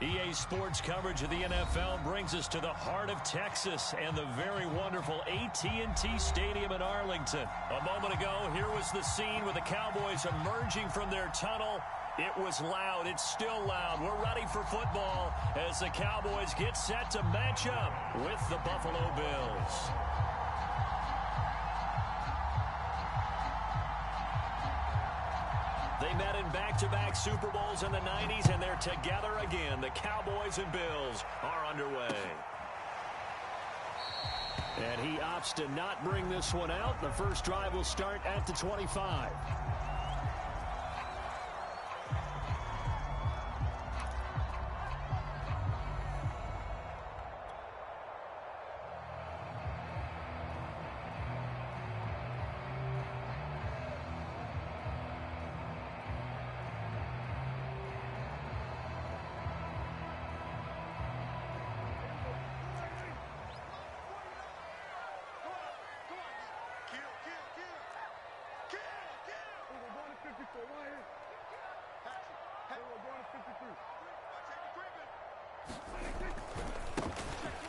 EA Sports coverage of the NFL brings us to the heart of Texas and the very wonderful AT&T Stadium in Arlington. A moment ago, here was the scene with the Cowboys emerging from their tunnel. It was loud. It's still loud. We're ready for football as the Cowboys get set to match up with the Buffalo Bills. They met in back-to-back Super Bowls in the 90s, and they're together again. The Cowboys and Bills are underway. And he opts to not bring this one out. The first drive will start at the 25.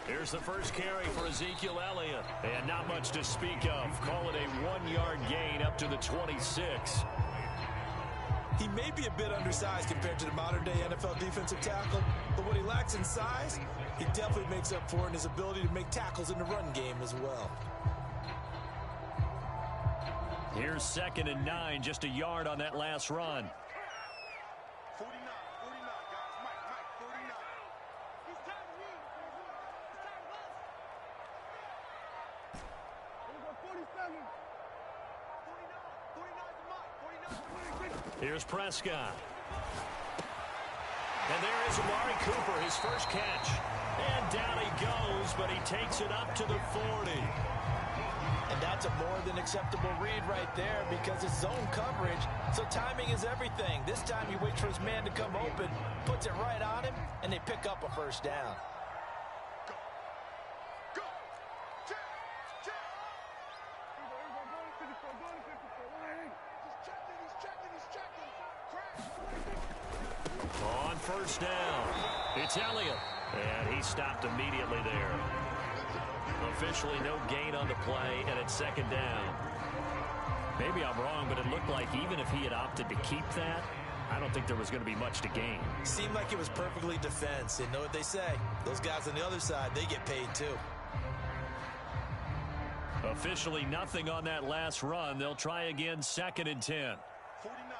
Here's the first carry for Ezekiel Elliott. And not much to speak of. Call it a 1-yard gain up to the 26. He may be a bit undersized compared to the modern-day NFL defensive tackle, but what he lacks in size, he definitely makes up for in his ability to make tackles in the run game as well. Here's 2nd and 9, just a yard on that last run. 49, guys. Mike, 49. He's tired of me. He's tired of us. 47. 49 is Mike. 49. Here's Prescott. And there is Amari Cooper, his first catch. And down he goes, but he takes it up to the 40. And that's a more than acceptable read right there because it's zone coverage, so timing is everything. This time he waits for his man to come open, puts it right on him, and they pick up a first down. Go. Check. He's checking. On first down, it's Elliott. And he stopped immediately there. Officially no gain on the play, and it's 2nd down. Maybe I'm wrong, but it looked like even if he had opted to keep that, I don't think there was going to be much to gain. Seemed like it was perfectly defense. And know what they say? Those guys on the other side, they get paid too. Officially nothing on that last run. They'll try again, 2nd and 10. 49.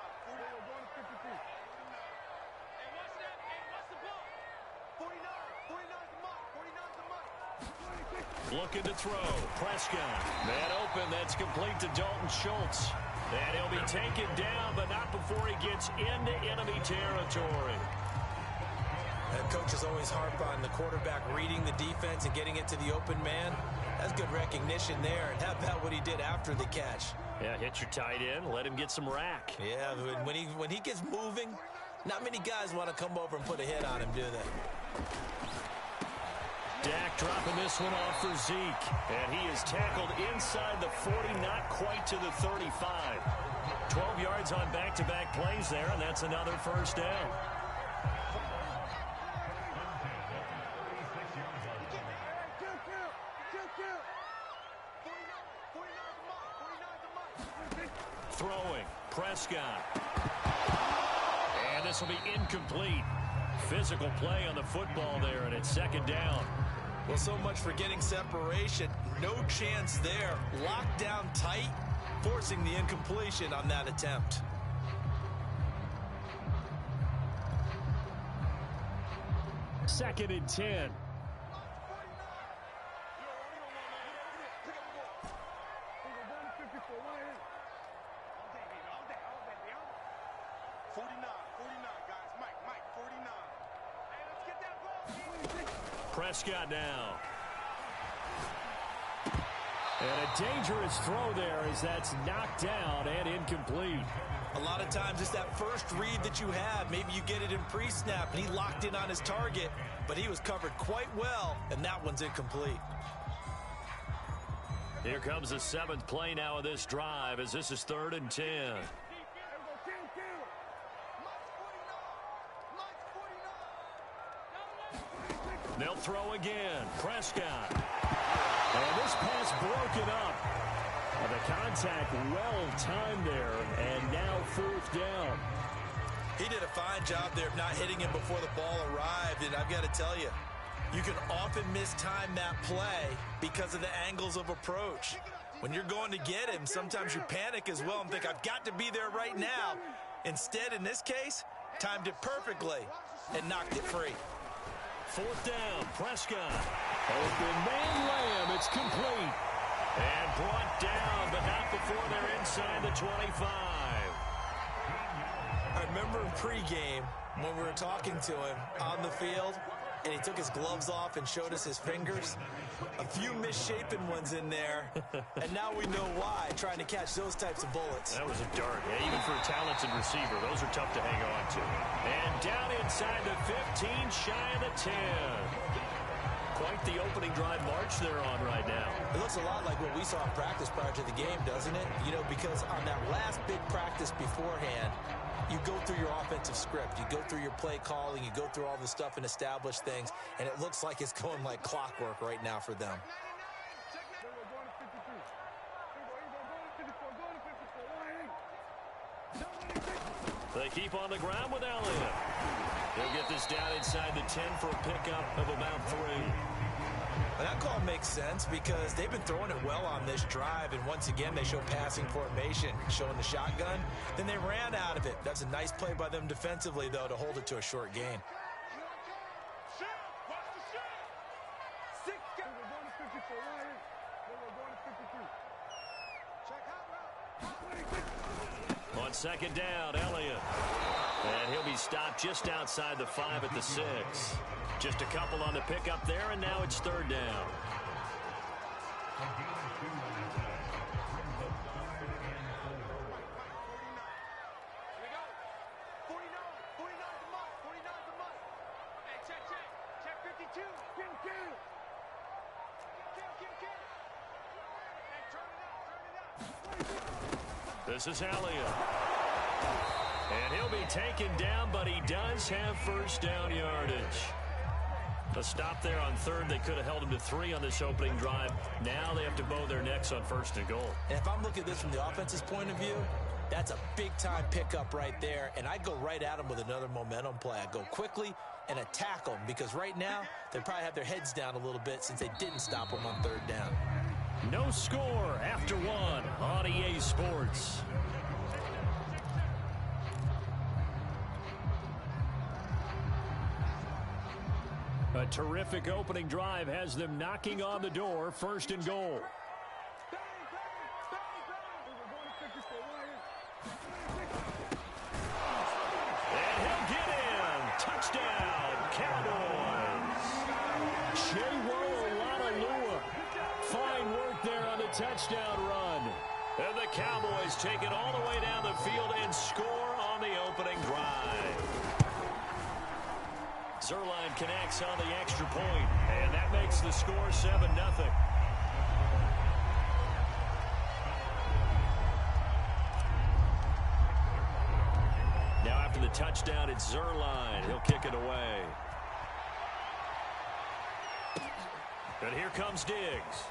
Looking to throw. Prescott. Man open. That's complete to Dalton Schultz. And he'll be taken down, but not before he gets into enemy territory. That coach is always harp on the quarterback reading the defense and getting it to the open man. That's good recognition there. And how about what he did after the catch? Yeah, hit your tight end. Let him get some rack. Yeah, when he gets moving, not many guys want to come over and put a hit on him, do they? Dak dropping this one off for Zeke. And he is tackled inside the 40, not quite to the 35. 12 yards on back-to-back plays there, and that's another first down. Throwing. Prescott. And this will be incomplete. Physical play on the football there, and it's 2nd down. Well, so much for getting separation. No chance there. Locked down tight, forcing the incompletion on that attempt. Second and 10. Prescott now. And a dangerous throw there as that's knocked down and incomplete. A lot of times it's that first read that you have. Maybe you get it in pre-snap, and he locked in on his target, but he was covered quite well, and that one's incomplete. Here comes the 7th play now of this drive as this is 3rd and 10. They'll throw again. Prescott. And this pass broken up. The contact well timed there, and now 4th down. He did a fine job there of not hitting him before the ball arrived, and I've got to tell you, you can often mistime that play because of the angles of approach. When you're going to get him, sometimes you panic as well and think, I've got to be there right now. Instead, in this case, timed it perfectly and knocked it free. 4th down, Prescott. Open man Lamb, it's complete. And brought down, but not before they're inside the 25. I remember in pregame when we were talking to him on the field, and he took his gloves off and showed us his fingers. A few misshapen ones in there, and now we know why, trying to catch those types of bullets. That was a dart. Yeah, even for a talented receiver, those are tough to hang on to. And down inside the 15, shy of the 10. Quite the opening drive march they're on right now. It looks a lot like what we saw in practice prior to the game, doesn't it? You know, because on that last big practice beforehand, you go through your offensive script, you go through your play calling, you go through all the stuff and establish things, and it looks like it's going like clockwork right now for them. They keep on the ground with Elliott. They'll get this down inside the 10 for a pickup of about 3. And that call makes sense because they've been throwing it well on this drive, and once again they show passing formation, showing the shotgun. Then they ran out of it. That's a nice play by them defensively, though, to hold it to a short gain. On 2nd down, Elliott. And he'll be stopped just outside the 5 at the 6. Just a couple on the pickup there, and now it's 3rd down. This is Elliott. And he'll be taken down, but he does have 1st down yardage. A stop there on 3rd. They could have held him to 3 on this opening drive. Now they have to bow their necks on 1st and goal. And if I'm looking at this from the offense's point of view, that's a big-time pickup right there. And I go right at them with another momentum play. I go quickly and attack them because right now they probably have their heads down a little bit since they didn't stop them on 3rd down. No score after 1 on EA Sports. A terrific opening drive has them knocking on the door. 1st and goal. And he'll get in. Touchdown, Cowboys. Chewo-Olalolua. Fine work there on the touchdown run. And the Cowboys take it all the way down the field and score on the opening drive. Zerline connects on the extra point, and that makes the score 7-0. Now after the touchdown, it's Zerline. He'll kick it away. And here comes Diggs.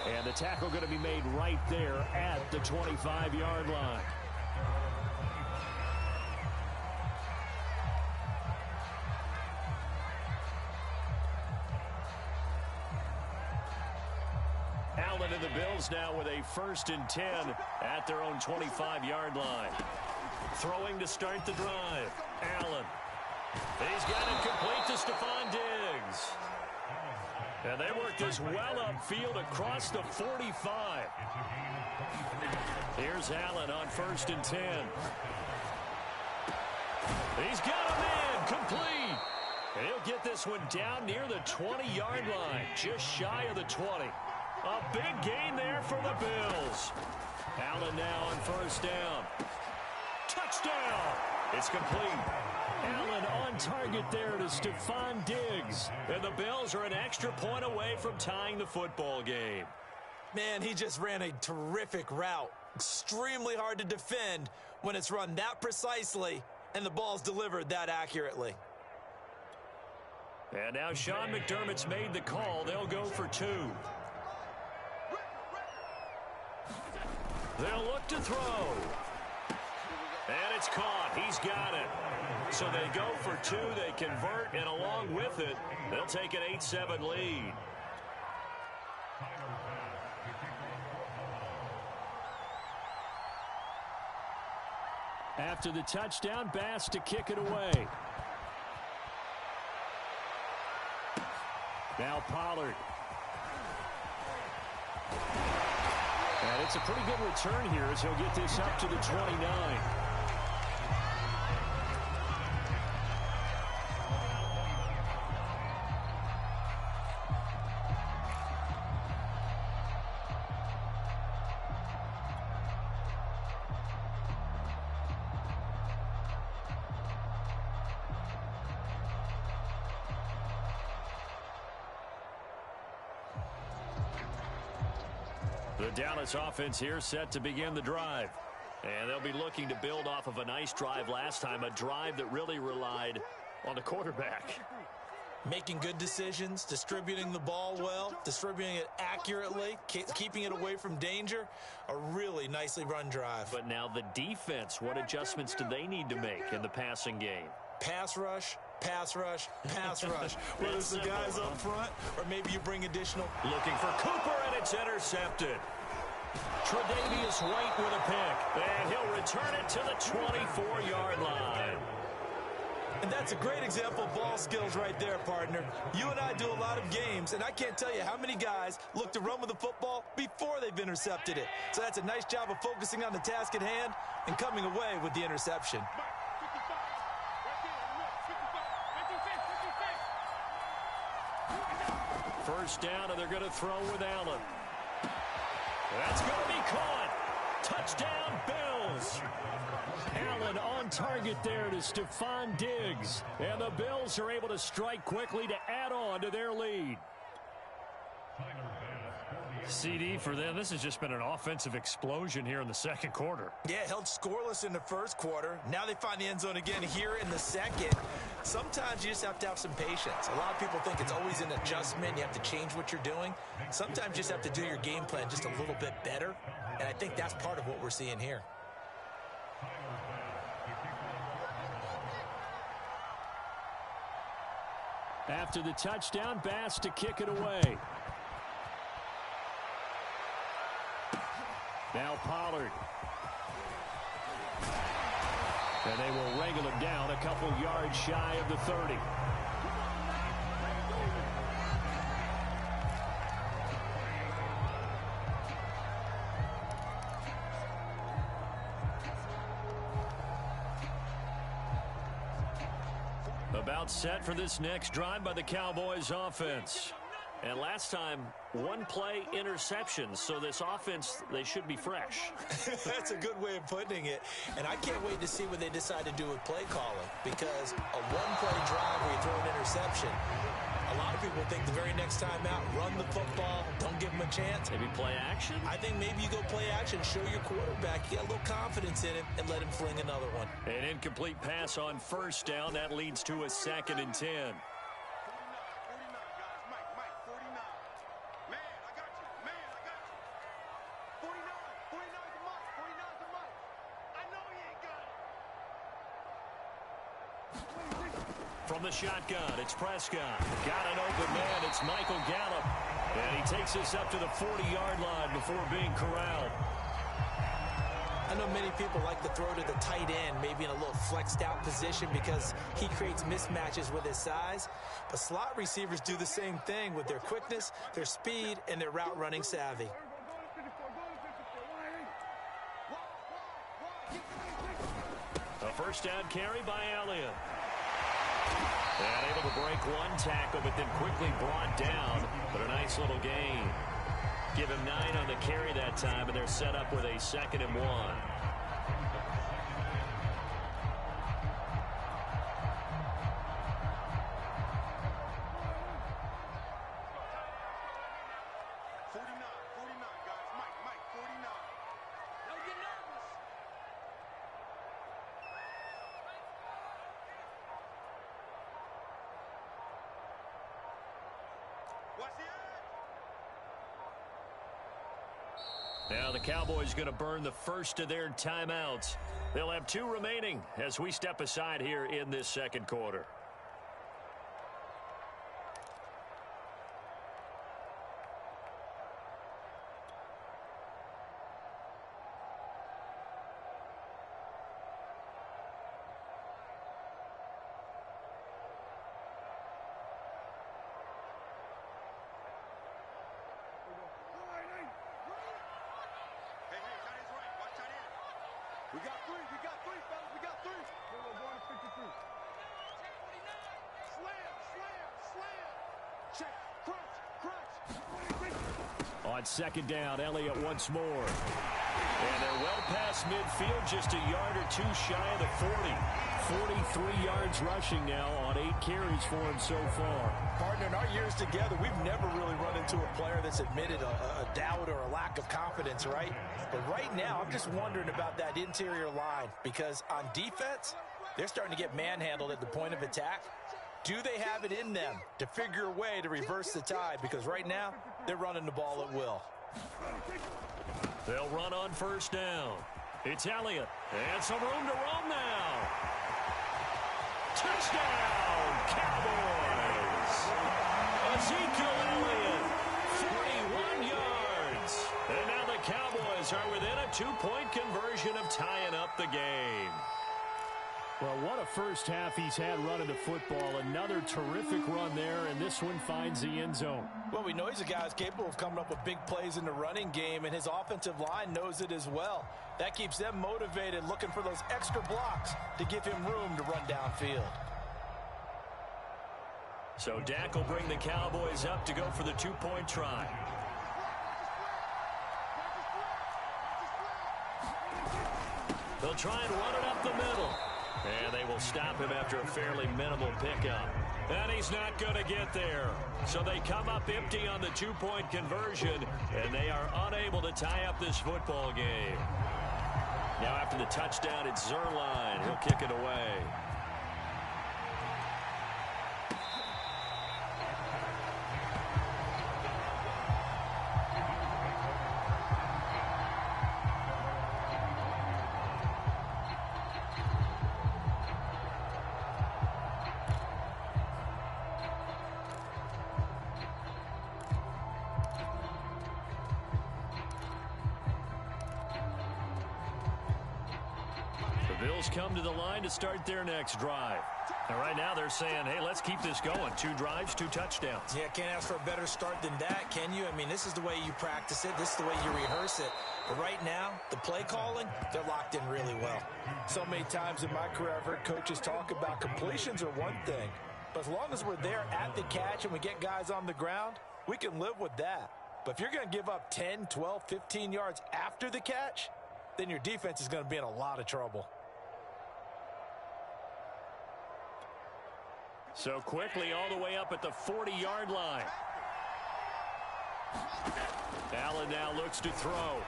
And the tackle going to be made right there at the 25-yard line. Allen and the Bills now with a 1st and 10 at their own 25-yard line. Throwing to start the drive. Allen. He's got it complete to Stephon Diggs. And they work this well upfield across the 45. Here's Allen on 1st and 10. He's got him in. Complete. He'll get this one down near the 20-yard line. Just shy of the 20. A big gain there for the Bills. Allen now on 1st down. Touchdown. It's complete. Allen on target there to Stephon Diggs. And the Bills are an extra point away from tying the football game. Man, he just ran a terrific route. Extremely hard to defend when it's run that precisely and the ball's delivered that accurately. And now Sean McDermott's made the call. They'll go for 2. They'll look to throw. And it's caught. He's got it. So they go for 2. They convert, and along with it, they'll take an 8-7 lead. After the touchdown, Bass to kick it away. Now Pollard. And it's a pretty good return here as he'll get this up to the 29. The Dallas offense here set to begin the drive. And they'll be looking to build off of a nice drive last time, a drive that really relied on the quarterback. Making good decisions, distributing the ball well, distributing it accurately, keeping it away from danger. A really nicely run drive. But now the defense, what adjustments do they need to make in the passing game? Pass rush, pass rush, pass rush. Whether it's the guys up front or maybe you bring additional. Looking for Cooper, and it's intercepted. Tre'Davious White with a pick, and he'll return it to the 24-yard line. And that's a great example of ball skills right there, partner. You and I do a lot of games, and I can't tell you how many guys look to run with the football before they've intercepted it. So that's a nice job of focusing on the task at hand and coming away with the interception. First down, and they're going to throw with Allen. That's going to be caught. Touchdown, Bills. Allen on target there to Stephon Diggs. And the Bills are able to strike quickly to add on to their lead. CD for them, this has just been an offensive explosion here in the second quarter. Yeah, held scoreless in the first quarter. Now they find the end zone again here in the second. Sometimes you just have to have some patience. A lot of people think it's always an adjustment. You have to change what you're doing. Sometimes you just have to do your game plan just a little bit better. And I think that's part of what we're seeing here. After the touchdown, Bass to kick it away. Now Pollard. And they will wrangle him down a couple yards shy of the 30. About set for this next drive by the Cowboys offense. And last time, one play interception. So this offense, they should be fresh. That's a good way of putting it. And I can't wait to see what they decide to do with play calling. Because a one-play drive where you throw an interception, a lot of people think the very next time out, run the football, don't give them a chance. Maybe play action? I think maybe you go play action, show your quarterback, you got a little confidence in him, and let him fling another one. An incomplete pass on first down. That leads to a 2nd and 10. From the shotgun, it's Prescott. Got an open man. It's Michael Gallup. And he takes us up to the 40-yard line before being corralled. I know many people like to throw to the tight end, maybe in a little flexed out position because he creates mismatches with his size. But slot receivers do the same thing with their quickness, their speed, and their route running savvy. A first down carry by Elliott. And able to break one tackle, but then quickly brought down. But a nice little gain. Give him 9 on the carry that time, and they're set up with a 2nd and 1. Now the Cowboys going to burn the first of their timeouts. They'll have 2 remaining as we step aside here in this second quarter. We got three, fellas. We got three. We're going to 53. Slam. Check, crunch. On second down, Elliott once more. And they're well past midfield, just a yard or 2 shy of the 40. 43 yards rushing now on 8 carries for him so far. Partner, in our years together, we've never really run into a player that's admitted a doubt or a lack of confidence, right? But right now, I'm just wondering about that interior line because on defense, they're starting to get manhandled at the point of attack. Do they have it in them to figure a way to reverse the tide? Because right now, they're running the ball at will. They'll run on first down. It's Elliott. And some room to roam now. Touchdown, Cowboys! Ezekiel Elliott, 41 yards. And now the Cowboys are within a 2-point conversion of tying up the game. Well, what a first half he's had running the football. Another terrific run there, and this one finds the end zone. Well, we know he's a guy who's capable of coming up with big plays in the running game, and his offensive line knows it as well. That keeps them motivated, looking for those extra blocks to give him room to run downfield. So Dak will bring the Cowboys up to go for the 2-point try. They'll try and run it up the middle. And they will stop him after a fairly minimal pickup. And he's not going to get there. So they come up empty on the 2-point conversion, and they are unable to tie up this football game. Now after the touchdown, it's Zerline. He'll kick it away. Bills come to the line to start their next drive. And right now they're saying, hey, let's keep this going. 2 drives, 2 touchdowns. Yeah, can't ask for a better start than that, can you? I mean, this is the way you practice it. This is the way you rehearse it. But right now, the play calling, they're locked in really well. So many times in my career, I've heard coaches talk about completions are one thing. But as long as we're there at the catch and we get guys on the ground, we can live with that. But if you're going to give up 10, 12, 15 yards after the catch, then your defense is going to be in a lot of trouble. So quickly all the way up at the 40-yard line. Allen now looks to throw.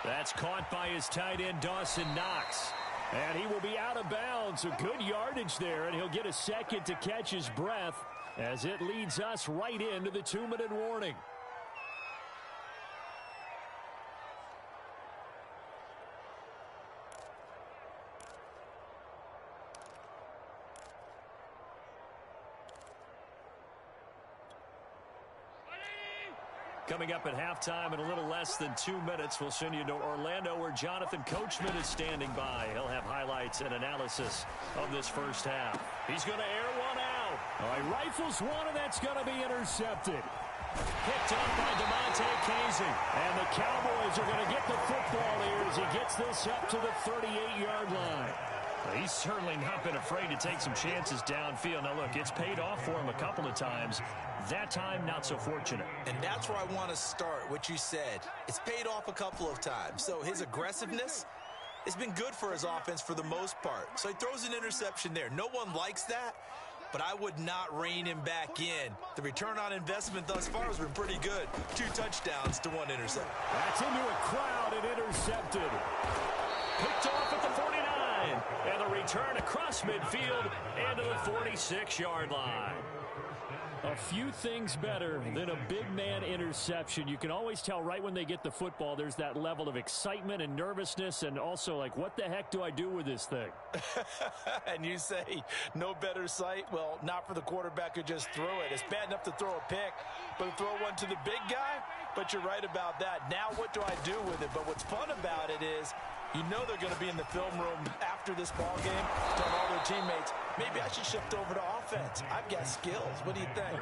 That's caught by his tight end, Dawson Knox. And he will be out of bounds. A good yardage there, and he'll get a second to catch his breath as it leads us right into the 2-minute warning. Coming up at halftime in a little less than 2 minutes, we'll send you to Orlando where Jonathan Coachman is standing by. He'll have highlights and analysis of this first half. He's going to air one out. All right, rifles one, and that's going to be intercepted. Picked up by DeMonte Casey. And the Cowboys are going to get the football here as he gets this up to the 38-yard line. He's certainly not been afraid to take some chances downfield. Now, look, it's paid off for him a couple of times. That time, not so fortunate. And that's where I want to start, what you said. It's paid off a couple of times. So his aggressiveness has been good for his offense for the most part. So he throws an interception there. No one likes that, but I would not rein him back in. The return on investment thus far has been pretty good. 2 touchdowns to 1 interception. That's into a crowd and intercepted. Picked off at the 49. And the return across midfield and to the 46-yard line. A few things better than a big man interception. You can always tell right when they get the football, there's that level of excitement and nervousness and also like, what the heck do I do with this thing? And you say no better sight? Well, not for the quarterback who just threw it. It's bad enough to throw a pick, but to throw one to the big guy? But you're right about that. Now what do I do with it? But what's fun about it is you know they're going to be in the film room after this ball game, telling all their teammates, maybe I should shift over to offense. I've got skills. What do you think?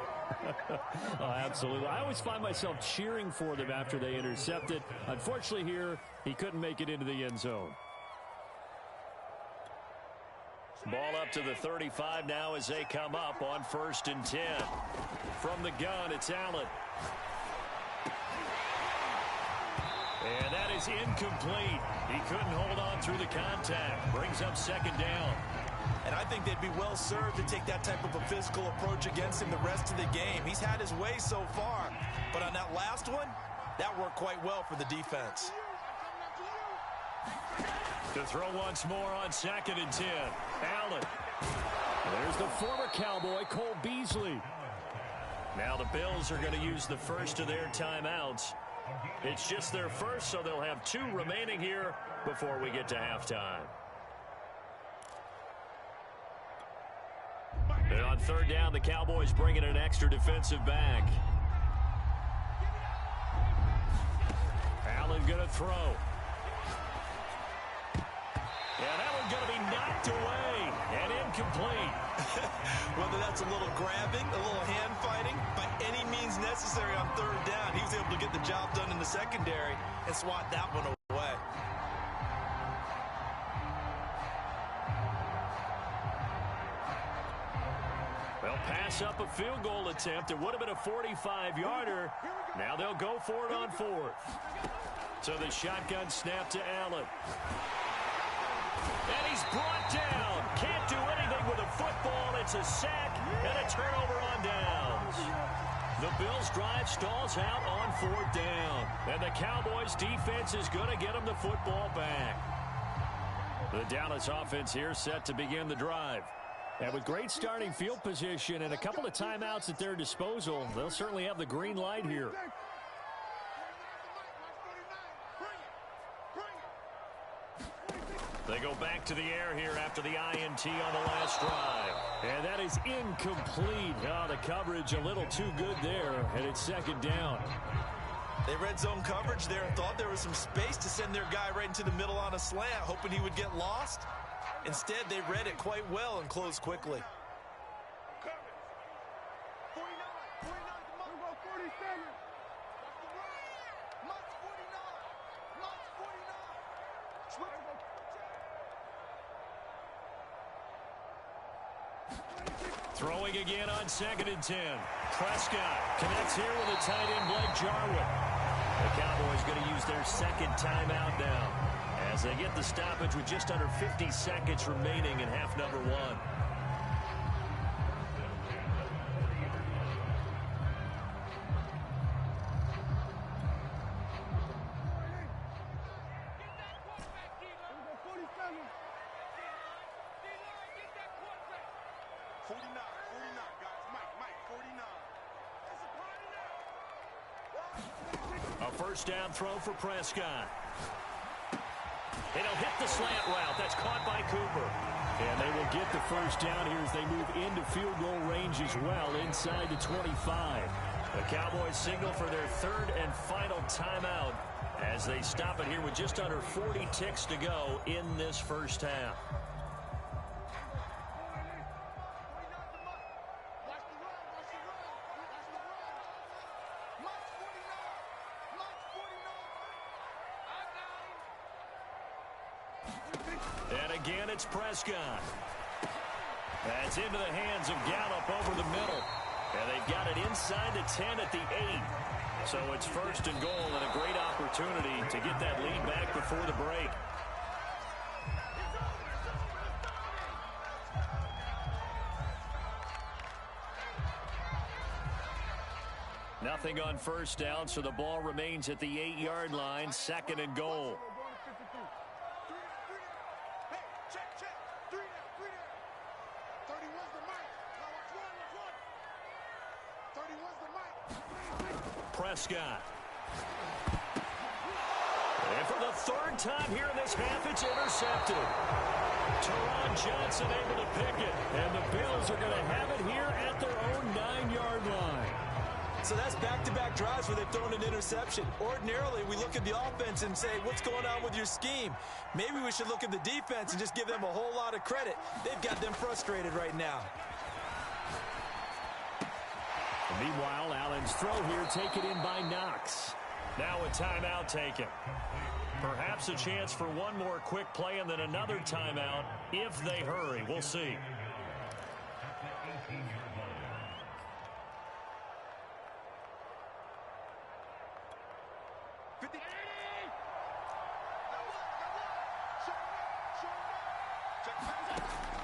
Oh, absolutely. I always find myself cheering for them after they intercept it. Unfortunately here, he couldn't make it into the end zone. Ball up to the 35 now as they come up on 1st and 10. From the gun, it's Allen. And that is incomplete. He couldn't hold on through the contact. Brings up 2nd down. And I think they'd be well served to take that type of a physical approach against him the rest of the game. He's had his way so far. But on that last one, that worked quite well for the defense. To throw once more on 2nd and 10. Allen. There's the former Cowboy, Cole Beasley. Now the Bills are going to use the first of their timeouts. It's just their first, so they'll have 2 remaining here before we get to halftime. And on 3rd down, the Cowboys bring in an extra defensive back. Allen going to throw. And that one's going to be knocked away and incomplete. Whether that's a little grabbing, a little hand fighting, by any means necessary on 3rd down, he was able to get the job done in the secondary and swat that one away. They'll pass up a field goal attempt. It would have been a 45-yarder. Now they'll go for it on 4th. So the shotgun snap to Allen. And he's brought down. Can't do anything with a football. It's a sack and a turnover on downs. The Bills' drive stalls out on 4th down. And the Cowboys' defense is going to get them the football back. The Dallas offense here set to begin the drive. And with great starting field position and a couple of timeouts at their disposal, they'll certainly have the green light here. They go back to the air here after the INT on the last drive. And that is incomplete. Oh, the coverage a little too good there, and it's 2nd down. They red zone coverage there and thought there was some space to send their guy right into the middle on a slant, hoping he would get lost. Instead, they read it quite well and closed quickly. Throwing again on 2nd and 10. Prescott connects here with a tight end, Blake Jarwin. The Cowboys going to use their 2nd timeout now as they get the stoppage with just under 50 seconds remaining in half number 1. A 1st down throw for Prescott. And he'll hit the slant route. That's caught by Cooper. And they will get the 1st down here as they move into field goal range as well, inside the 25. The Cowboys signal for their 3rd and final timeout as they stop it here with just under 40 ticks to go in this 1st half. And again, it's Prescott. That's into the hands of Gallup over the middle. And they've got it inside the 10 at the 8. So it's 1st and goal and a great opportunity to get that lead back before the break. Nothing on 1st down, so the ball remains at the 8-yard line, 2nd and goal. Prescott. And for the third time here in this half, it's intercepted. Teron Johnson able to pick it. And the Bills are going to have it here at their own 9-yard line. So that's back-to-back drives where they've thrown an interception. Ordinarily, we look at the offense and say, what's going on with your scheme? Maybe we should look at the defense and just give them a whole lot of credit. They've got them frustrated right now. Meanwhile, Allen's throw here taken in by Knox. Now a timeout taken. Perhaps a chance for one more quick play and then another timeout if they hurry. We'll see.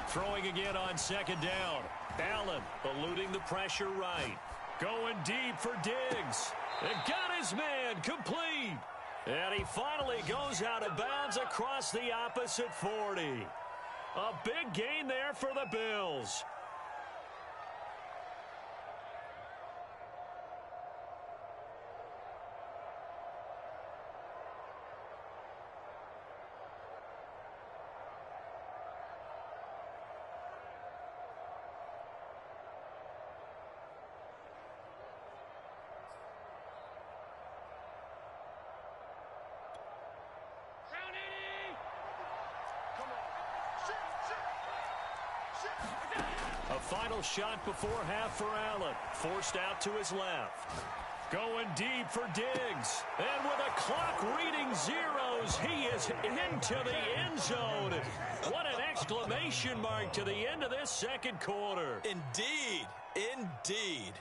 Throwing again on second down. Allen eluding the pressure right. Going deep for Diggs. And got his man complete. And he finally goes out of bounds across the opposite 40. A big gain there for the Bills. A final shot before half for Allen. Forced out to his left. Going deep for Diggs. And with a clock reading zeros, he is into the end zone. What an exclamation mark to the end of this second quarter. Indeed. Indeed.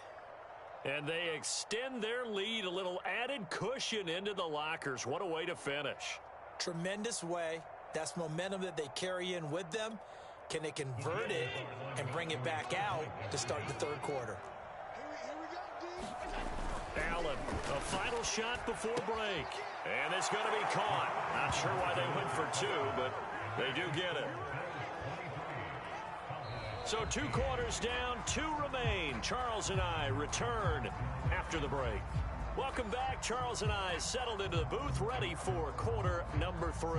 And they extend their lead, a little added cushion into the lockers. What a way to finish. Tremendous way. That's momentum that they carry in with them. Can they convert it and bring it back out to start the third quarter? Allen, a final shot before break. And it's going to be caught. Not sure why they went for two, but they do get it. So 2 quarters down, 2 remain. Charles and I return after the break. Welcome back. Charles and I settled into the booth, ready for quarter number 3.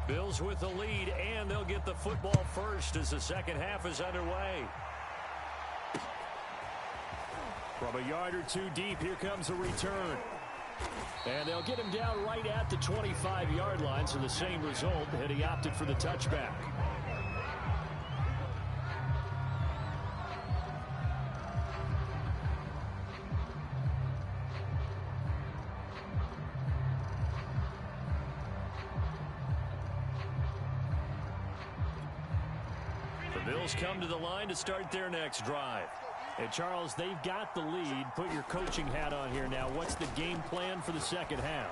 Bills with the lead, and they'll get the football first as the second half is underway. From a yard or two deep, here comes a return. And they'll get him down right at the 25-yard line, so the same result, and he opted for the touchback. Bills come to the line to start their next drive. And Charles, they've got the lead. Put your coaching hat on here now. What's the game plan for the second half?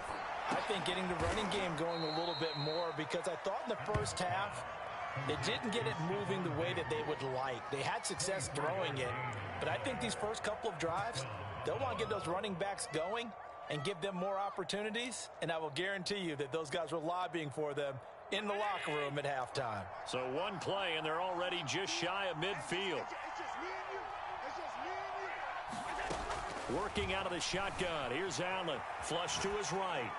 I think getting the running game going a little bit more, because I thought in the first half they didn't get it moving the way that they would like. They had success throwing it, but I think these first couple of drives, they'll want to get those running backs going and give them more opportunities, and I will guarantee you that those guys were lobbying for them in the locker room at halftime. So one play, and they're already just shy of midfield. Working out of the shotgun. Here's Allen. Flush to his right.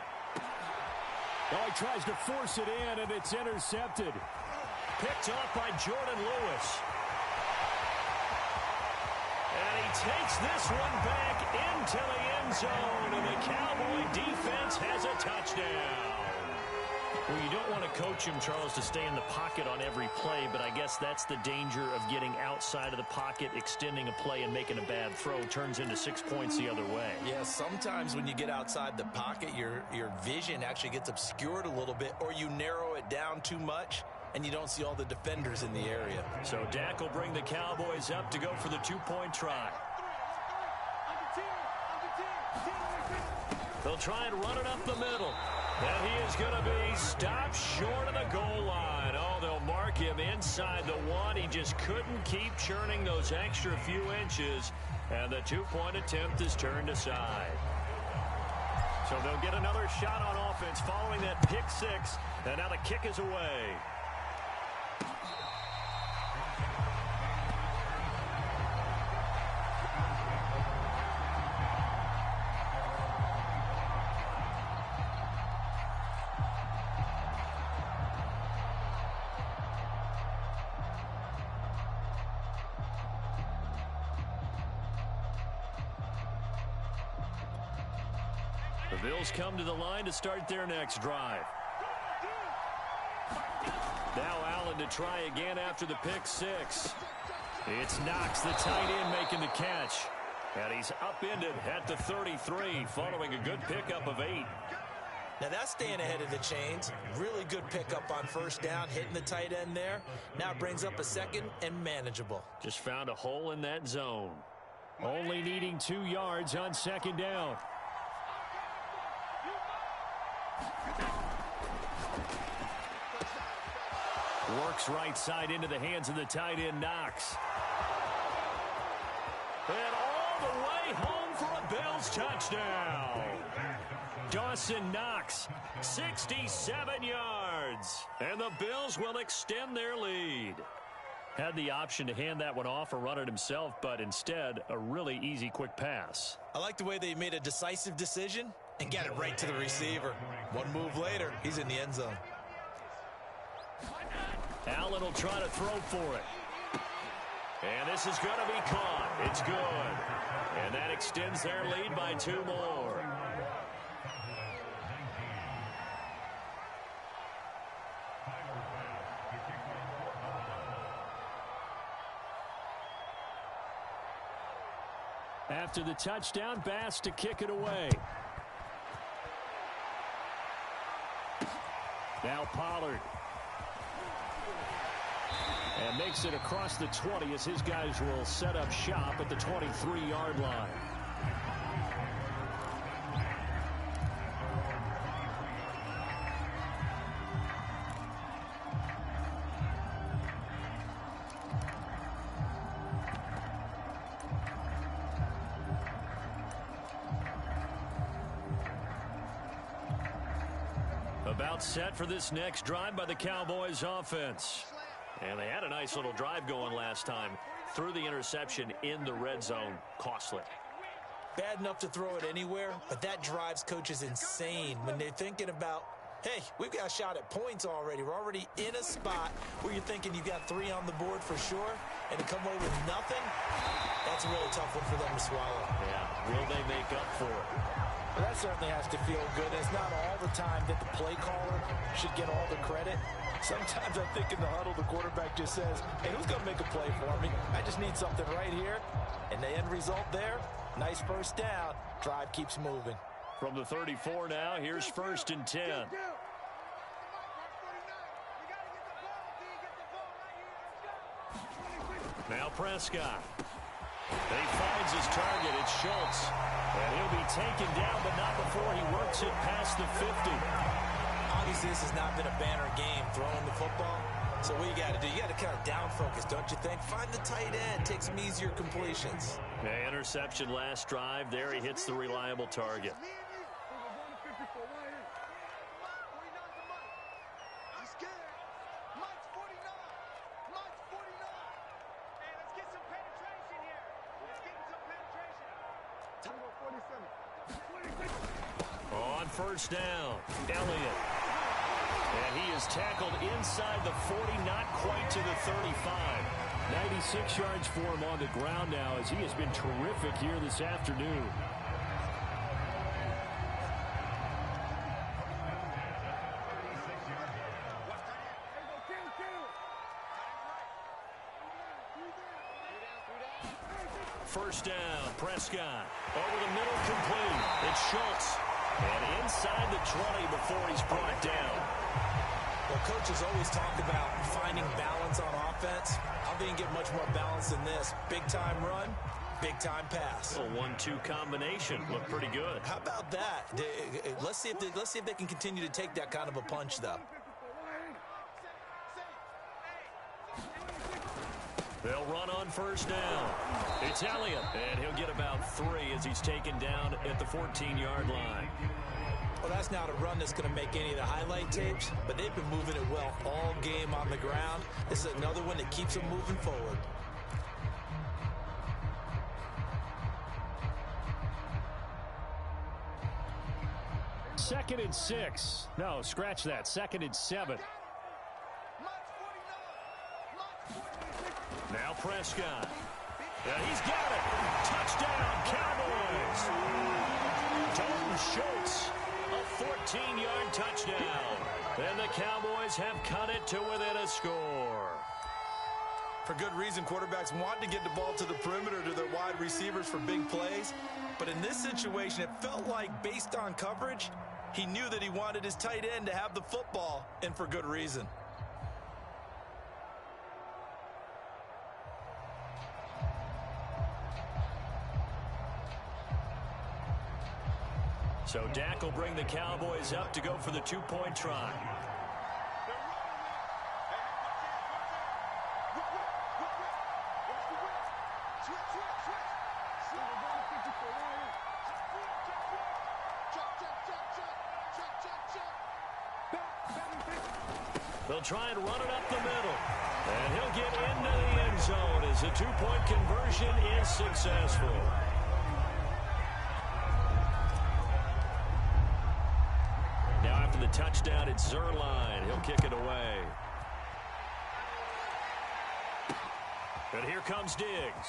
Oh, he tries to force it in, and it's intercepted. Picked off by Jordan Lewis. And he takes this one back into the end zone, and the Cowboy defense has a touchdown. Well, you don't want to coach him, Charles, to stay in the pocket on every play, but I guess that's the danger of getting outside of the pocket, extending a play, and making a bad throw. Turns into 6 points the other way. Yeah, sometimes when you get outside the pocket, your vision actually gets obscured a little bit, or you narrow it down too much, and you don't see all the defenders in the area. So Dak will bring the Cowboys up to go for the 2-point try. They'll try and run it up the middle. And he is going to be stopped short of the goal line. Oh, they'll mark him inside the 1. He just couldn't keep churning those extra few inches. And the 2-point attempt is turned aside. So they'll get another shot on offense following that pick 6. And now the kick is away. The Bills come to the line to start their next drive. Now Allen to try again after the pick 6. It's Knox, the tight end, making the catch. And he's upended at the 33 following a good pickup of 8. Now that's staying ahead of the chains. Really good pickup on first down, hitting the tight end there. Now brings up a second and manageable. Just found a hole in that zone. Only needing 2 yards on second down. Works right side into the hands of the tight end, Knox. And all the way home for a Bills touchdown. Dawson Knox, 67 yards. And the Bills will extend their lead. Had the option to hand that one off or run it himself, but instead, a really easy, quick pass. I like the way they made a decisive decision and got it right to the receiver. One move later, he's in the end zone. Allen will try to throw for it. And this is going to be caught. It's good. And that extends their lead by 2 more. After the touchdown, Bass to kick it away. Now Pollard. And makes it across the 20 as his guys will set up shop at the 23-yard line. About set for this next drive by the Cowboys offense. And they had a nice little drive going last time. Threw the interception in the red zone. Costly. Bad enough to throw it anywhere, but that drives coaches insane when they're thinking about, hey, we've got a shot at points already. We're already in a spot where you're thinking you've got 3 on the board for sure, and to come away with nothing, that's a really tough one for them to swallow. Yeah, will they make up for it? Well, that certainly has to feel good. It's not all the time that the play caller should get all the credit. Sometimes I think in the huddle, the quarterback just says, hey, who's going to make a play for me? I just need something right here. And the end result there, nice first down. Drive keeps moving. From the 34 now, here's 1st and 10. Now Prescott. He finds his target. It's Schultz. And he'll be taken down, but not before he works it past the 50. Obviously, this has not been a banner game throwing the football. So what you got to do, you got to kind of down focus, don't you think? Find the tight end. Take some easier completions. Yeah, interception last drive. There he hits the reliable target. On first down, Elliott. And he is tackled inside the 40, not quite to the 35. 96 yards for him on the ground now as he has been terrific here this afternoon. First down, Prescott. Over the middle, complete. It's Schultz. And inside the 20 before he's brought down. Well, coaches always talk about finding balance on offense. I don't think you get much more balance than this. Big-time run, big-time pass. A 1-2 combination. Looked pretty good. How about that? Let's see if they can continue to take that kind of a punch, though. They'll run on first down. It's Elliott, and he'll get about 3 as he's taken down at the 14-yard line. Well, that's not a run that's going to make any of the highlight tapes, but they've been moving it well all game on the ground. This is another one that keeps them moving forward. Second and 6. No, scratch that. Second and 7. Now Prescott. And he's got it. Touchdown, Cowboys. Dalton Schultz, a 14-yard touchdown. And the Cowboys have cut it to within a score. For good reason, quarterbacks want to get the ball to the perimeter to their wide receivers for big plays. But in this situation, it felt like based on coverage, he knew that he wanted his tight end to have the football, and for good reason. So Dak will bring the Cowboys up to go for the 2-point try. They'll try and run it up the middle. And he'll get into the end zone as the 2-point conversion is successful. The touchdown, it's Zerline. He'll kick it away. And here comes Diggs.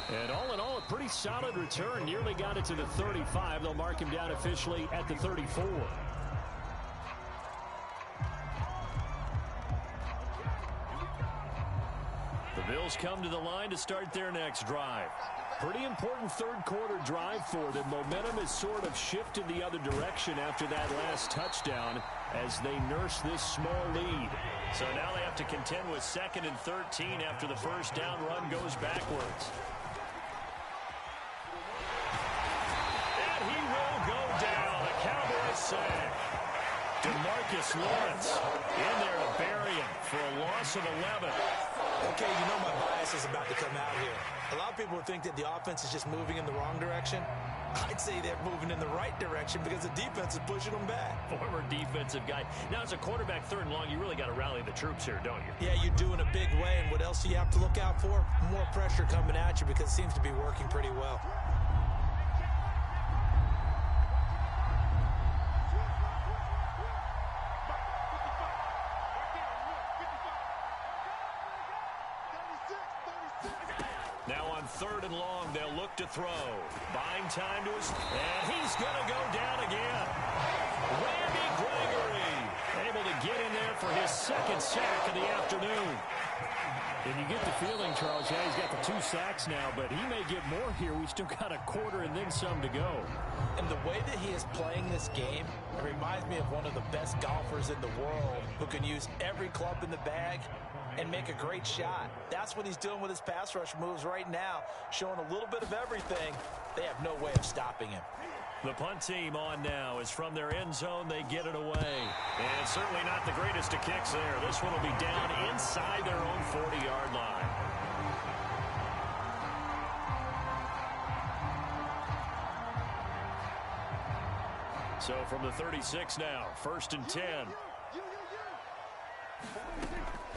And all in all, a pretty solid return. Nearly got it to the 35. They'll mark him down officially at the 34. The Bills come to the line to start their next drive. Pretty important third-quarter drive for them. Momentum has sort of shifted the other direction after that last touchdown as they nurse this small lead. So now they have to contend with 2nd and 13 after the first down run goes backwards. And he will go down. A Cowboys sack. DeMarcus Lawrence in there to bury him for a loss of 11. Okay, you know my bias is about to come out here. A lot of people would think that the offense is just moving in the wrong direction. I'd say they're moving in the right direction because the defense is pushing them back. Former defensive guy. Now, as a quarterback 3rd and long, you really got to rally the troops here, don't you? Yeah, you do in a big way. And what else do you have to look out for? More pressure coming at you because it seems to be working pretty well. Now on 3rd and long, they'll look to throw. Buying time to his... And he's going to go down again. Randy Gregory able to get in there for his 2nd sack of the afternoon. And you get the feeling, Charles, yeah, he's got the 2 sacks now, but he may get more here. We still got a quarter and then some to go. And the way that he is playing this game, it reminds me of one of the best golfers in the world who can use every club in the bag and make a great shot. That's what he's doing with his pass rush moves right now, showing a little bit of everything. They have no way of stopping him. The punt team on now is from their end zone. They get it away. And certainly not the greatest of kicks there. This one will be down inside their own 40-yard line. So from the 36 now, 1st and 10.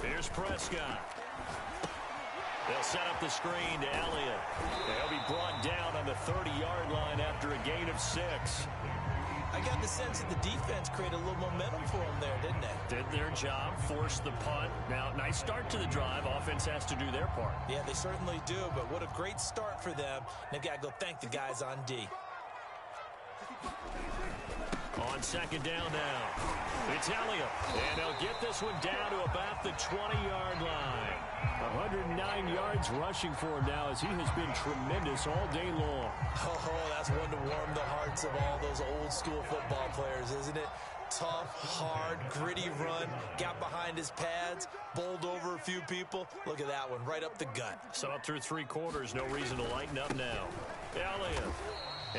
Here's Prescott. They'll set up the screen to Elliott. They'll be brought down on the 30-yard line after a gain of 6. I got the sense that the defense created a little momentum for him there, didn't they? Did their job, forced the punt. Now, nice start to the drive. Offense has to do their part. Yeah, they certainly do, but what a great start for them. They've got to go thank the guys on D. On second down now, it's Elliott, and they'll get this one down to about the 20-yard line. 109 yards rushing for him now as he has been tremendous all day long. Oh, that's one to warm the hearts of all those old-school football players, isn't it? Tough, hard, gritty run, got behind his pads, bowled over a few people. Look at that one, right up the gut. So up through 3 quarters, no reason to lighten up now. Elliott.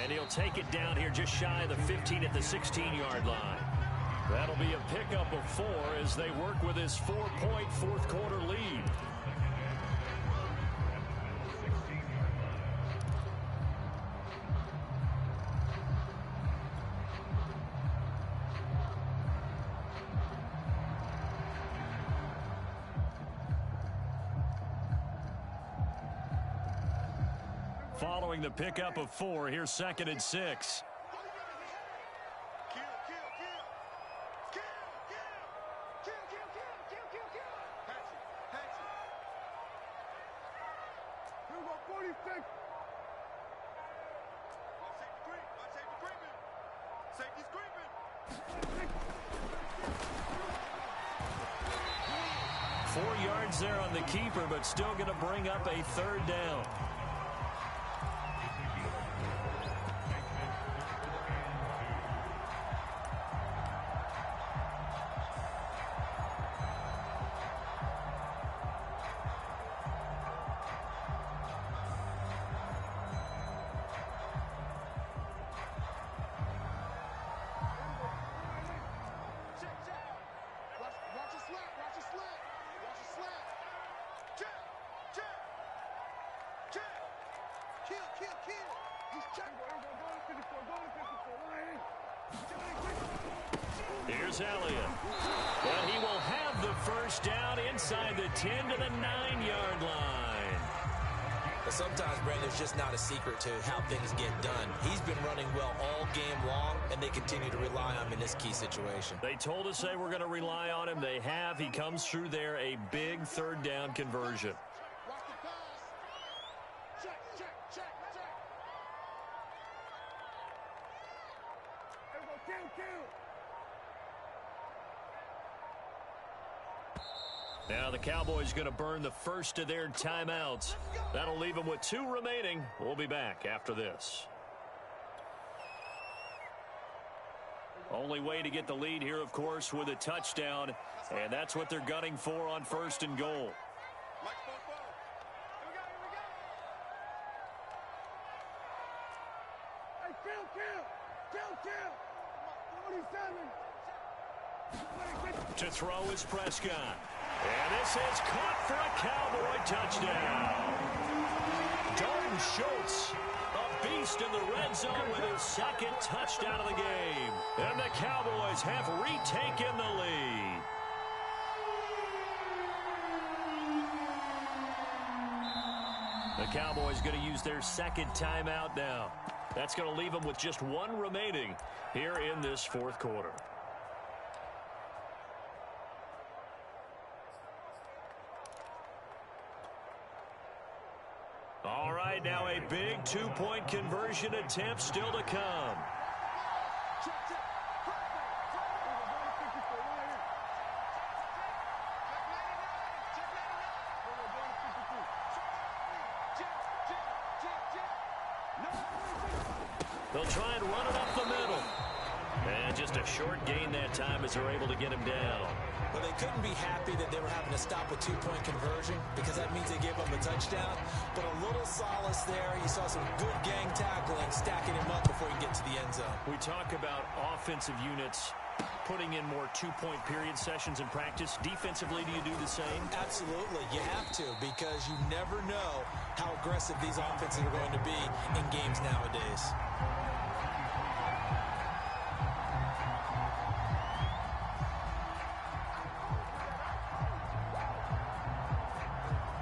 And he'll take it down here just shy of the 15 at the 16-yard line. That'll be a pickup of 4 as they work with his 4-point fourth-quarter lead. Following the pickup of 4, here's 2nd and 6. Yards there on the keeper, but still going to bring up a 3rd down. Here's Elliott. But he will have the 1st down inside the 10 to the 9-yard line. But sometimes, Brandon, there's just not a secret to how things get done. He's been running well all game long, and they continue to rely on him in this key situation. They told us they were going to rely on him. They have. He comes through there, a big 3rd down conversion. Now the Cowboys going to burn the first of their timeouts. That'll leave them with 2 remaining. We'll be back after this. Only way to get the lead here, of course, with a touchdown. And that's what they're gunning for on 1st and goal. To throw is Prescott. And this is caught for a Cowboy touchdown. Dalton Schultz, a beast in the red zone with his 2nd touchdown of the game. And the Cowboys have retaken the lead. The Cowboys going to use their 2nd timeout now. That's going to leave them with just 1 remaining here in this 4th quarter. All right, now a big 2-point conversion attempt still to come. They'll try and run it up the middle. And just a short gain that time as they're able to get him down. Well, they couldn't be happy that they were having to stop a 2-point conversion because that means they gave them a touchdown. But a little solace there. You saw some good gang tackling, stacking him up before he can get to the end zone. We talk about offensive units putting in more 2-point period sessions in practice. Defensively, do you do the same? Absolutely. You have to because you never know how aggressive these offenses are going to be in games nowadays.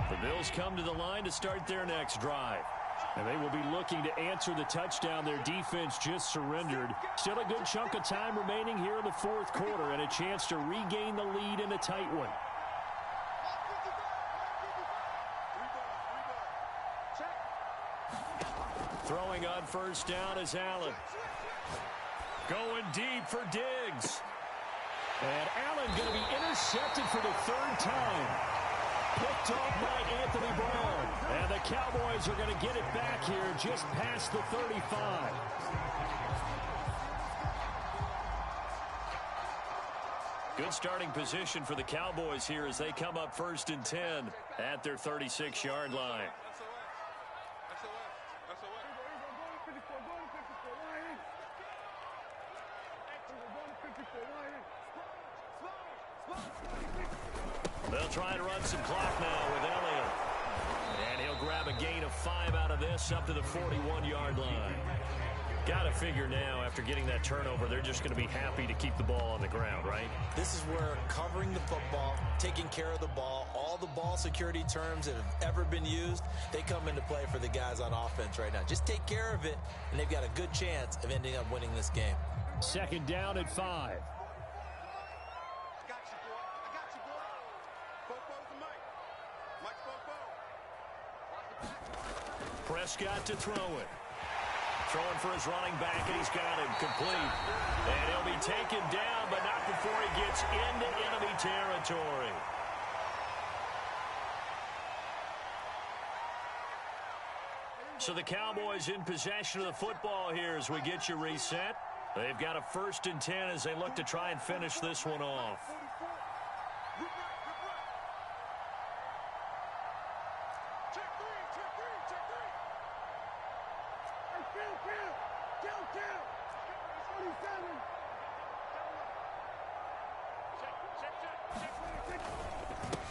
The Bills come to the line to start their next drive. And they will be looking to answer the touchdown their defense just surrendered. Still a good chunk of time remaining here in the fourth quarter and a chance to regain the lead in a tight one. Throwing on first down is Allen. Going deep for Diggs. And Allen going to be intercepted for the third time. Picked off by Anthony Brown. And the Cowboys are going to get it back here just past the 35. Good starting position for the Cowboys here as they come up 1st and 10 at their 36-yard line. They'll try and run some clock now with Elliott. And he'll grab a gain of 5 out of this up to the 41-yard line. Got to figure now, after getting that turnover, they're just going to be happy to keep the ball on the ground, right? This is where covering the football, taking care of the ball, all the ball security terms that have ever been used, they come into play for the guys on offense right now. Just take care of it, and they've got a good chance of ending up winning this game. 2nd down at 5. Prescott to throw it. Throwing for his running back, and he's got him complete. And he'll be taken down, but not before he gets into enemy territory. So the Cowboys in possession of the football here as we get you reset. They've got a 1st and 10 as they look to try and finish this one off.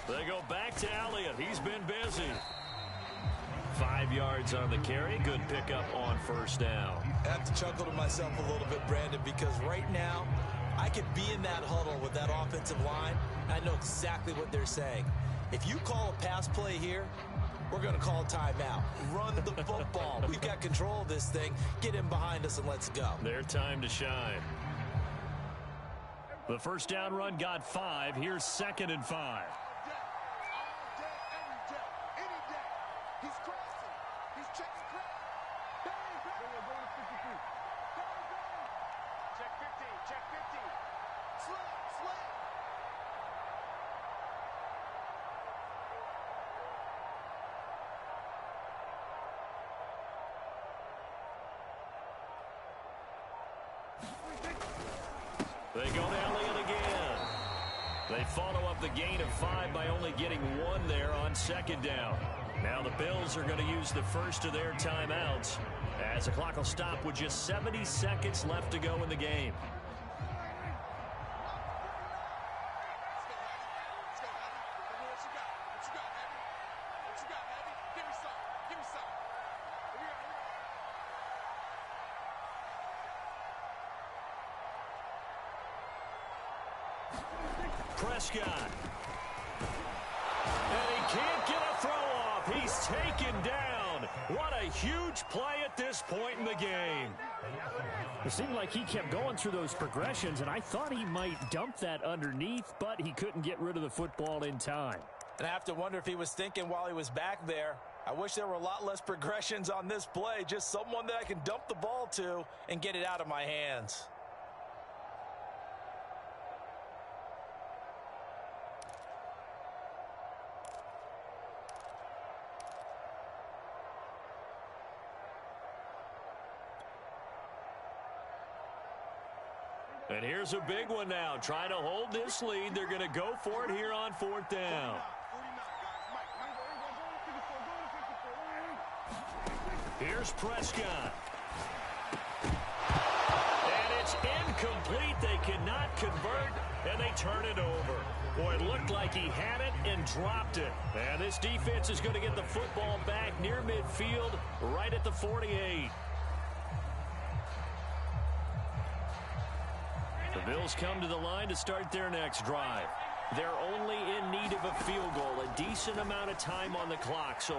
They go back to Elliott. He's been busy. 5 yards on the carry. Good pickup on 1st down. I have to chuckle to myself a little bit, Brandon, because right now I could be in that huddle with that offensive line. I know exactly what they're saying. If you call a pass play here, we're going to call a timeout. Run the football. We've got control of this thing. Get in behind us and let's go. Their time to shine. The 1st down run got 5. Here's 2nd and 5. They go to Elliott again. They follow up the gain of 5 by only getting 1 there on 2nd down. Now the Bills are going to use the first of their timeouts as the clock will stop with just 70 seconds left to go in the game. Prescott. And he can't get a throw off. He's taken down. What a huge play at this point in the game. It seemed like he kept going through those progressions, and I thought he might dump that underneath, but he couldn't get rid of the football in time. And I have to wonder if he was thinking while he was back there, I wish there were a lot less progressions on this play, just someone that I can dump the ball to and get it out of my hands. And here's a big one now. Trying to hold this lead. They're going to go for it here on 4th down. Here's Prescott. And it's incomplete. They cannot convert, and they turn it over. Boy, it looked like he had it and dropped it. And this defense is going to get the football back near midfield, right at the 48. The Bills come to the line to start their next drive. They're only in need of a field goal, a decent amount of time on the clock. So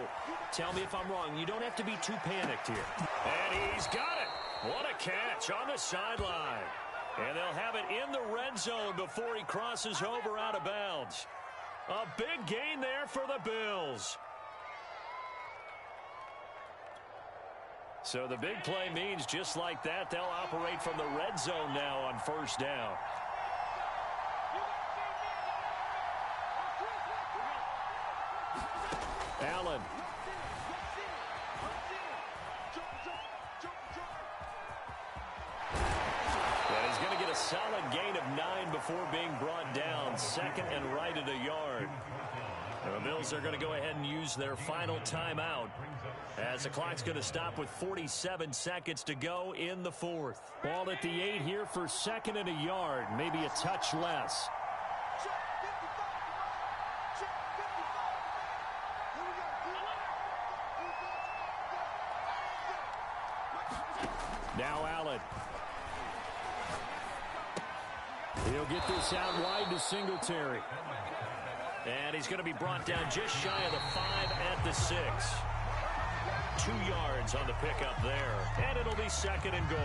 tell me if I'm wrong. You don't have to be too panicked here. And he's got it. What a catch on the sideline. And they'll have it in the red zone before he crosses over out of bounds. A big gain there for the Bills. So the big play means just like that, they'll operate from the red zone now on first down. Allen. And he's going to get a solid gain of 9 before being brought down. Second and right at a yard. The Bills are going to go ahead and use their final timeout as the clock's going to stop with 47 seconds to go in the fourth. Ball at the 8 here for second and a yard, maybe a touch less. Now Allen. He'll get this out wide to Singletary. And he's going to be brought down just shy of the 5 at the 6. 2 yards on the pickup there. And it'll be second and goal.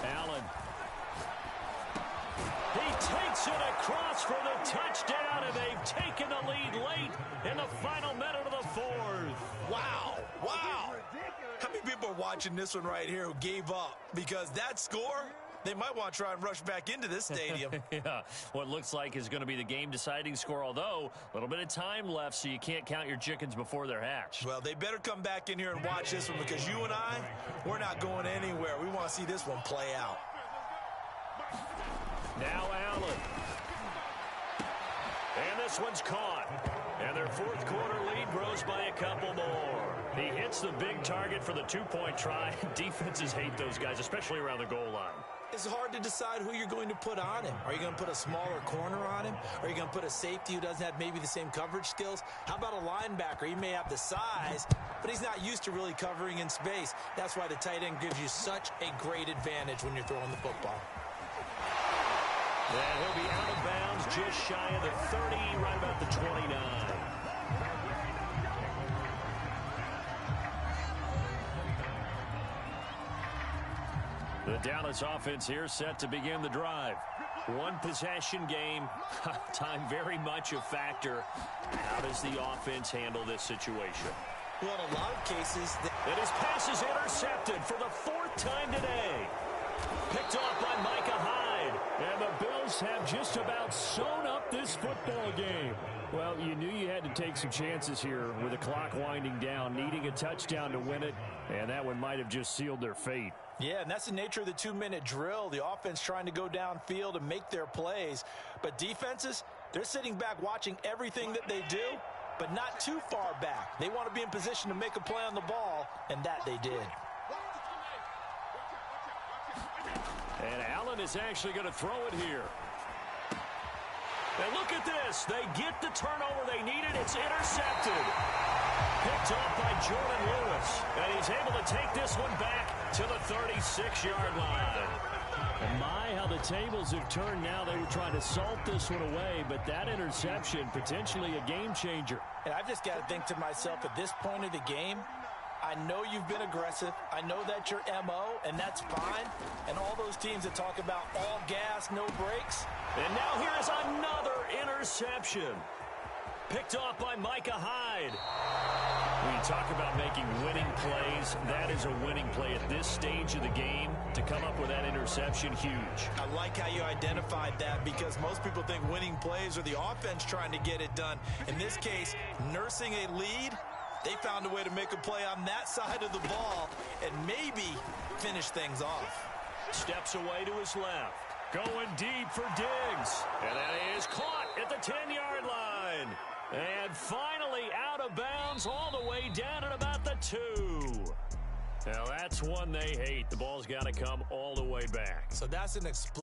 Allen. He takes it across for the touchdown, and they've taken the lead late in the final minute of the fourth. Wow. Wow. How many people are watching this one right here who gave up? Because that score, they might want to try and rush back into this stadium. Yeah, what looks like is going to be the game-deciding score, although a little bit of time left, so you can't count your chickens before they're hatched. Well, they better come back in here and watch this one, because you and I, we're not going anywhere. We want to see this one play out. Now Allen. And this one's caught. And their fourth quarter lead grows by a couple more. He hits the big target for the two-point try. Defenses hate those guys, especially around the goal line. It's hard to decide who you're going to put on him. Are you going to put a smaller corner on him? Are you going to put a safety who doesn't have maybe the same coverage skills? How about a linebacker? He may have the size, but he's not used to really covering in space. That's why the tight end gives you such a great advantage when you're throwing the football. And he'll be out of bounds just shy of the 30, right about the 29. The Dallas offense here set to begin the drive. One possession game. Time very much a factor. How does the offense handle this situation? Well, in a lot of cases... And his pass is intercepted for the 4th time today. Picked off by Micah Hyde. And the Bills have just about sewn up this football game. Well, you knew you had to take some chances here with the clock winding down, needing a touchdown to win it, and that one might have just sealed their fate. Yeah, and that's the nature of the 2-minute drill. The offense trying to go downfield and make their plays. But defenses, they're sitting back watching everything that they do, but not too far back. They want to be in position to make a play on the ball, and that they did. And Allen is actually going to throw it here. And look at this. They get the turnover they needed. It's intercepted. Picked off by Jordan Lewis. And he's able to take this one back to the 36-yard line. And my, how the tables have turned now. They were trying to salt this one away, but that interception, potentially a game changer. And I've just got to think to myself, at this point of the game, I know you've been aggressive. I know that's your MO, and that's fine. And all those teams that talk about all gas, no brakes. And now here is another interception. Picked off by Micah Hyde. When you talk about making winning plays, that is a winning play at this stage of the game. To come up with that interception, huge. I like how you identified that, because most people think winning plays are the offense trying to get it done. In this case, nursing a lead, they found a way to make a play on that side of the ball and maybe finish things off. Steps away to his left. Going deep for Diggs. And that is caught at the 10-yard line. And finally out of bounds all the way down at about the 2. Now that's one they hate. The ball's got to come all the way back. So that's an explosive.